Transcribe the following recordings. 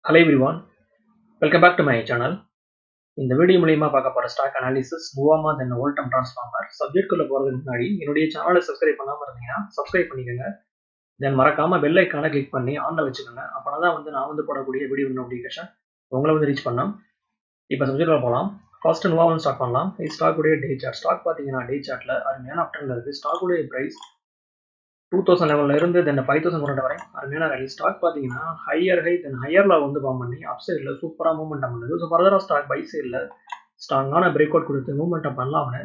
Hello everyone, welcome back to my channel. இந்த video மூலமா பார்க்க போற ஸ்டாக் அனாலிசிஸ் மூவாமா தென் வோல்டம் டிரான்ஸ்ஃபார்மர் சப்ஜெக்ட் குள்ள போறதுக்கு முன்னாடி என்னுடைய சேனலை சப்ஸ்கிரைப் பண்ணாம இருந்தீங்கன்னா சப்ஸ்கிரைப் பண்ணிக்கோங்க. தென் மறக்காம பெல் ஐகானை கிளிக் பண்ணி ஆன்ல வச்சுக்கோங்க. அப்பதான் நான் போடக்கூடிய வீடியோ நோட்டிஃபிகேஷன் உங்களை ரீச் பண்ணலாம். இப்போ சப்ஜெக்ட்ல போகலாம். ஃபர்ஸ்ட் மூவாமா ஸ்டார்ட் பண்ணலாம். இந்த ஸ்டாக் உடைய டே சார்ட். ஸ்டாக் பாத்தீங்கன்னா டே சார்ட்ல அருமையான அப்ட்ரெண்ட்ல இருக்கு. ஸ்டாக் உடைய பிரைஸ் 2000 லெவல்ல இருந்து தென் 5000 வரை அருமையான ரேலி. ஸ்டாக் பாத்தீங்கன்னா ஹையர் ஹை தென் ஹையர்ல ஃபார்ம் பண்ணி அப் சைட்ல சூப்பரா மூவ்மெண்ட் பண்ணுது. ஸோ ஃபர்தரா ஸ்டாக் பை சைட்ல ஸ்ட்ராங்கான பிரேக் அவுட் கொடுத்து மூவ்மெண்ட் பண்ணலாம்னு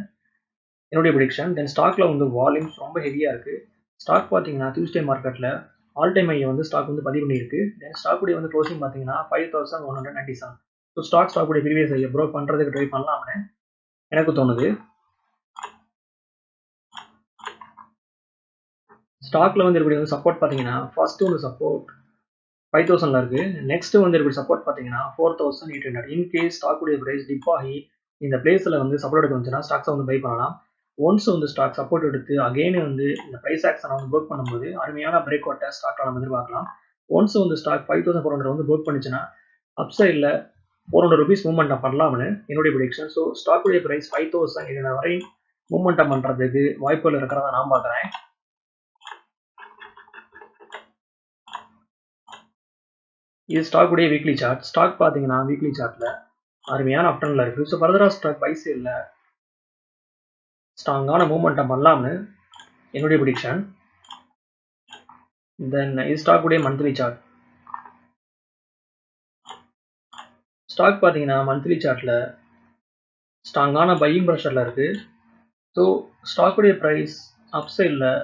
என்னுடைய ப்ரெடிக்ஷன். தென் ஸ்டாக்ல வால்யூம்ஸ் ரொம்ப ஹெவியா இருக்கு. ஸ்டாக் பாத்தீங்கன்னா டியூஸ்டே மார்க்கெட்ல ஆல் டைம் ஹை ஸ்டாக் பதிவு பண்ணியிருக்கு. தென் ஸ்டாக் உடைய க்ளோசிங் பாத்தீங்கன்னா 5197. ஸோ ஸ்டாக் உடைய ப்ரீவியஸ் ஹையை ப்ரோக் பண்றதுக்கு ட்ரை பண்ணலாம்னு எனக்கு தோணுது. ஸ்டாக்ல இருக்கக்கூடிய சப்போர்ட் பாத்தீங்கன்னா ஃபர்ஸ்ட் சப்போர்ட் 5000ல இருக்கு. நெக்ஸ்ட் இருக்கக்கூடிய சப்போர்ட் பாத்தீங்கன்னா 4800. இன் கேஸ் ஸ்டாக் உடைய பிரைஸ் டிப் ஆகி இந்த பிளேஸ்ல சப்போர்ட் எடுக்க வந்துச்சுன்னா ஸ்டாக்ஸ் பை பண்ணலாம். ஒன்ஸ் ஸ்டாக் சப்போர்ட் எடுத்து அகைன் இந்த பிரைஸ் ஆக்ஷன் ப்ரோக் பண்ணும்போது அருமையான பிரேக் அவுட்டை ஸ்டாக்ல நம்ம எதிர்பார்க்கலாம். ஒன்ஸ் ஸ்டாக் 5400 ப்ரோக் பண்ணுச்சுன்னா அப் சைட்ல 400 rupees மூவ்மெண்ட் பண்ணலாம்னு என்னுடைய ப்ரெடிக்ஷன். ஸோ ஸ்டாக் உடைய பிரைஸ் 5700 வரை மூவ்மெண்ட் பண்றதுக்கு வாய்ப்புகள் இருக்கிறதா நான் பாக்குறேன். இது ஸ்டாக் உடைய வீக்லி சார்ட். ஸ்டாக் பாத்தீங்கன்னா வீக்லி சார்ட்ல அருமையான அப்ட்ரெண்ட்ல இருக்கு. ஸோ ஃபர்தரா ஸ்டாக் பை சைட்ல ஸ்ட்ராங்கான மூவ்மெண்ட் பண்ணலாம்னு என்னுடைய ப்ரெடிக்ஷன். தென் இது ஸ்டாக் உடைய மந்த்லி சார்ட். ஸ்டாக் பாத்தீங்கன்னா மந்த்லி சார்ட்ல ஸ்ட்ராங்கான பையிங் ப்ரெஷர்ல இருக்கு. ஸோ ஸ்டாக் உடைய பிரைஸ் அப் சைட்ல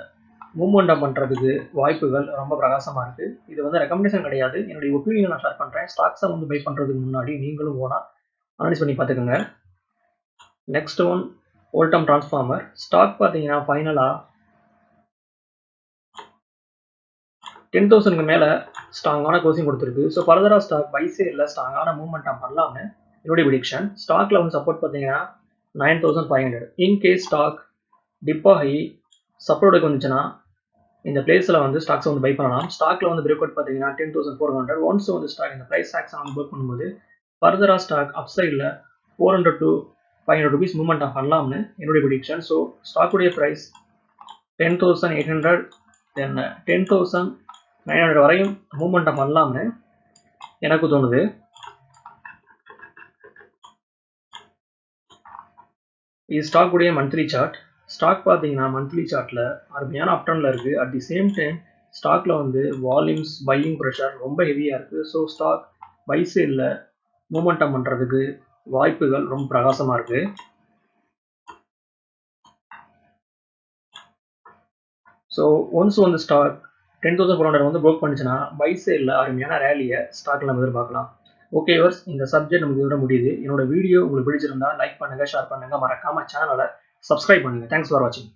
மூவ்மெண்ட் பண்றதுக்கு வாய்ப்புகள் ரொம்ப பிரகாசமா இருக்கு. இது ரெக்கமெண்டேஷன் கிடையாது, என்னுடைய ஒப்பீனியன் நான் ஷேர் பண்றேன். ஸ்டாக்ஸை பை பண்றதுக்கு முன்னாடி நீங்களும் ஓனா அனலைஸ் பண்ணி பார்த்துக்கோங்க. Next one Voltamp transformer. Stock பாத்தீங்கன்னா ஃபைனலா 10,000க்கு மேல ஸ்ட்ராங்கான க்ளோசிங் கொடுத்துருக்கு. ஸோ ஃபர்தரா ஸ்டாக் பை சைட்ல ஸ்ட்ராங்கான மூவ்மெண்ட் பண்ணலாம்னு என்னுடைய ப்ரெடிக்ஷன். ஸ்டாக்ல சப்போர்ட் பாத்தீங்கன்னா 9500. இன் கேஸ் ஸ்டாக் டிப் ஆகி சப்போர்ட் வந்துச்சுன்னா இந்த பிளேஸ்ல ஸ்டாக்ஸ் பை பண்ணலாம். ஸ்டாக்ல பிரேக் அவுட் பாத்தீங்கன்னா 10,400. ஒன்ஸ் ஸ்டாக் இந்த பிரைஸ் ஆக்ஷன் ப்ரோக் பண்ணும்போது ஃபர்தரா ஸ்டாக் அப் சைட்ல 400 to 500 rupees மூவ்மெண்ட் பண்ணலாம்னு என்னுடைய ப்ரெடிக்ஷன். ஸோ ஸ்டாக் உடைய பிரைஸ் 10,800 தென் 10,900 வரையும் மூவ்மெண்ட் பண்ணலாம்னு எனக்கு தோணுது. இது ஸ்டாக் உடைய மந்த்லி சார்ட். ஸ்டாக் பாத்தீங்கன்னா மந்த்லி சார்ட்ல அருமையான அப்ட்ரெண்ட்ல இருக்கு. அட் தி சேம் டைம் ஸ்டாக்ல வால்யூம்ஸ் பையிங் ப்ரெஷர் ரொம்ப ஹெவியா இருக்கு. ஸோ ஸ்டாக் பை சைட்ல மூவ்மெண்ட் பண்றதுக்கு வாய்ப்புகள் ரொம்ப பிரகாசமா இருக்கு. ஸோ ஒன்ஸ் ஸ்டாக் 10,400 ப்ரோக் பண்ணுச்சுன்னா பை சைட்ல அருமையான ரேலியை ஸ்டாக்ல நம்ம எதிர்பார்க்கலாம். ஓகே வர்ஸ், இந்த சப்ஜெக்ட் நமக்கு இதோட முடியுது. என்னோட வீடியோ உங்களுக்கு பிடிச்சிருந்தா லைக் பண்ணுங்க, ஷேர் பண்ணுங்க, மறக்காம சேனலை சப்ஸ்கிரைப் பண்ணுங்க. தேங்க்ஸ் ஃபார் வாட்சிங்.